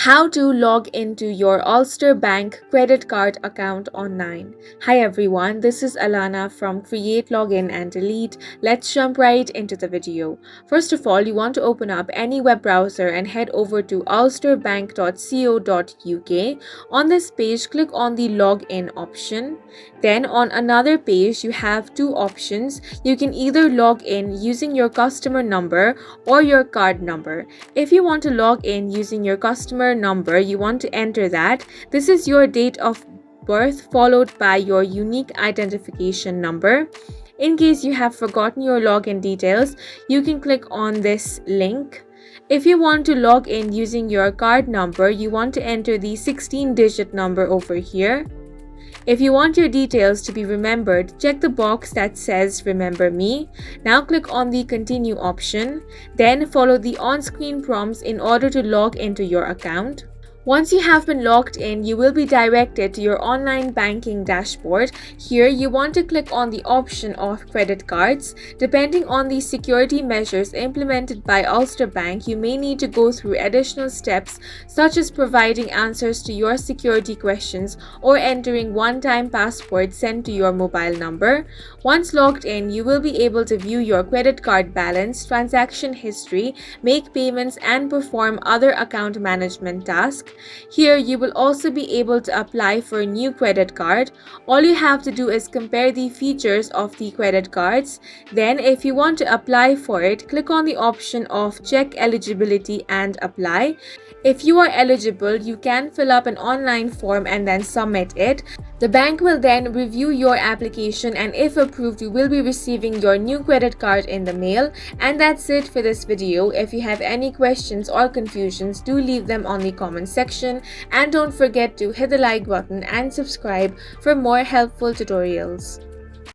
How to log into your Ulster Bank credit card account online. Hi everyone, this is Alana from Create, Login and Delete. Let's jump right into the video. First of all, you want to open up any web browser and head over to ulsterbank.co.uk. On this page, click on the login option. Then on another page, you have two options. You can either log in using your customer number or your card number. If you want to log in using your customer number, you want to enter that. This is your date of birth followed by your unique identification number. In case you have forgotten your login details, you can click on this link. If you want to log in using your card number, you want to enter the 16-digit number over here. If you want your details to be remembered, check the box that says Remember Me. Now click on the Continue option. Then follow the on-screen prompts in order to log into your account. Once you have been logged in, you will be directed to your online banking dashboard. Here, you want to click on the option of credit cards. Depending on the security measures implemented by Ulster Bank, you may need to go through additional steps such as providing answers to your security questions or entering one-time password sent to your mobile number. Once logged in, you will be able to view your credit card balance, transaction history, make payments, and perform other account management tasks. Here, you will also be able to apply for a new credit card. All you have to do is compare the features of the credit cards. Then, if you want to apply for it, click on the option of Check Eligibility and Apply. If you are eligible, you can fill up an online form and then submit it. The bank will then review your application, and if approved, you will be receiving your new credit card in the mail. And that's it for this video. If you have any questions or confusions, do leave them on the comment section, and don't forget to hit the like button and subscribe for more helpful tutorials.